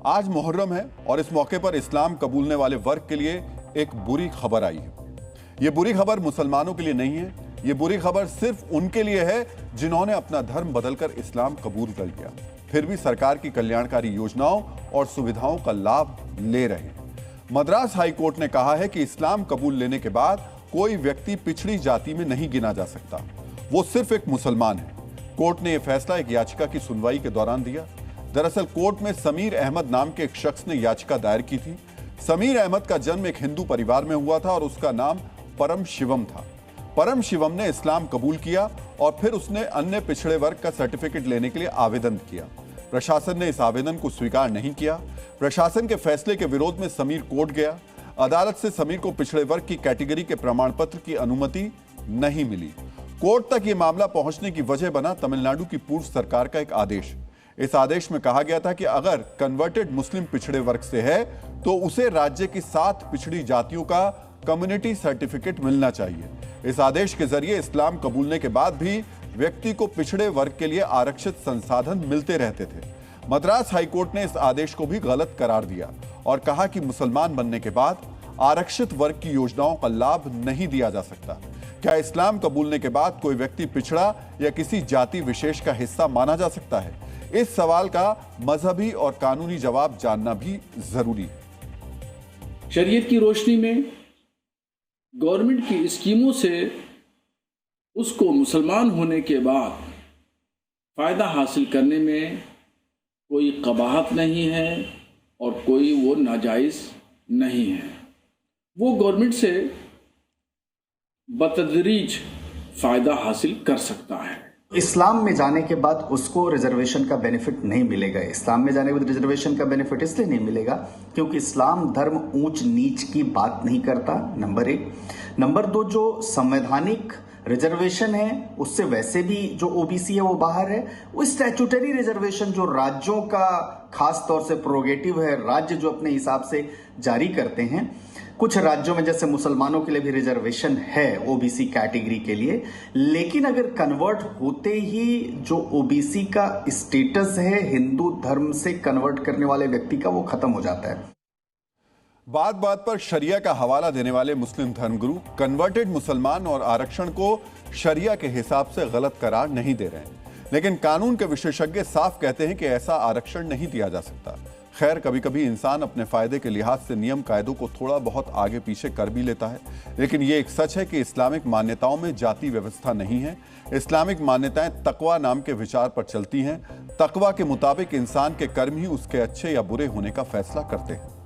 आज मुहर्रम है और इस मौके पर इस्लाम कबूलने वाले वर्ग के लिए एक बुरी खबर आई है। यह बुरी खबर मुसलमानों के लिए नहीं है, यह बुरी खबर सिर्फ उनके लिए है जिन्होंने अपना धर्म बदलकर इस्लाम कबूल कर लिया, फिर भी सरकार की कल्याणकारी योजनाओं और सुविधाओं का लाभ ले रहे हैं। मद्रास हाई कोर्ट ने कहा है कि इस्लाम कबूल लेने के बाद कोई व्यक्ति पिछड़ी जाति में नहीं गिना जा सकता, वो सिर्फ एक मुसलमान है। कोर्ट ने यह फैसला एक याचिका की सुनवाई के दौरान दिया। दरअसल कोर्ट में समीर अहमद नाम के एक शख्स ने याचिका दायर की थी। समीर अहमद का जन्म एक हिंदू परिवार में हुआ था और उसका नाम परम शिवम था। परम शिवम ने इस्लाम कबूल किया और फिर उसने अन्य पिछड़े वर्ग का सर्टिफिकेट लेने के लिए आवेदन किया। प्रशासन ने इस आवेदन को स्वीकार नहीं किया। प्रशासन के फैसले के विरोध में समीर कोर्ट गया। अदालत से समीर को पिछड़े वर्ग की कैटेगरी के प्रमाण पत्र की अनुमति नहीं मिली। कोर्ट तक यह मामला पहुंचने की वजह बना तमिलनाडु की पूर्व सरकार का एक आदेश। इस आदेश में कहा गया था कि अगर कन्वर्टेड मुस्लिम पिछड़े वर्ग से है तो उसे राज्य की 7 पिछड़ी जातियों का कम्युनिटी सर्टिफिकेट मिलना चाहिए। इस आदेश के जरिए इस्लाम कबूलने के बाद भी व्यक्ति को पिछड़े वर्ग के लिए आरक्षित संसाधन मिलते रहते थे। मद्रास हाईकोर्ट ने इस आदेश को भी गलत करार दिया और कहा कि मुसलमान बनने के बाद आरक्षित वर्ग की योजनाओं का लाभ नहीं दिया जा सकता। क्या इस्लाम कबूलने के बाद कोई व्यक्ति पिछड़ा या किसी जाति विशेष का हिस्सा माना जा सकता है? इस सवाल का मजहबी और कानूनी जवाब जानना भी जरूरी है। शरीयत की रोशनी में गवर्नमेंट की स्कीमों से उसको मुसलमान होने के बाद फायदा हासिल करने में कोई कबाहत नहीं है और कोई वो नाजायज नहीं है। वो गवर्नमेंट से बतदरीज फायदा हासिल कर सकता है। इस्लाम में जाने के बाद उसको रिजर्वेशन का बेनिफिट नहीं मिलेगा। इस्लाम में जाने के बाद रिजर्वेशन का बेनिफिट इसलिए नहीं मिलेगा क्योंकि इस्लाम धर्म ऊंच नीच की बात नहीं करता, नंबर 1। नंबर 2, जो संवैधानिक रिजर्वेशन है उससे वैसे भी जो ओबीसी है वो बाहर है। वो स्टैट्यूटरी रिजर्वेशन जो राज्यों का खास तौर से प्रोगेटिव है, राज्य जो अपने हिसाब से जारी करते हैं। कुछ राज्यों में जैसे मुसलमानों के लिए भी रिजर्वेशन है ओबीसी कैटेगरी के लिए, लेकिन अगर कन्वर्ट होते ही जो ओबीसी का स्टेटस है हिंदू धर्म से कन्वर्ट करने वाले व्यक्ति का वो खत्म हो जाता है। बात बात पर शरिया का हवाला देने वाले मुस्लिम धर्मगुरु कन्वर्टेड मुसलमान और आरक्षण को शरिया के हिसाब से गलत करार नहीं दे रहे हैं, लेकिन कानून के विशेषज्ञ साफ कहते हैं कि ऐसा आरक्षण नहीं दिया जा सकता। खैर, कभी कभी इंसान अपने फायदे के लिहाज से नियम कायदों को थोड़ा बहुत आगे पीछे कर भी लेता है, लेकिन ये एक सच है कि इस्लामिक मान्यताओं में जाति व्यवस्था नहीं है। इस्लामिक मान्यताएं तकवा नाम के विचार पर चलती हैं। तकवा के मुताबिक इंसान के कर्म ही उसके अच्छे या बुरे होने का फैसला करते हैं।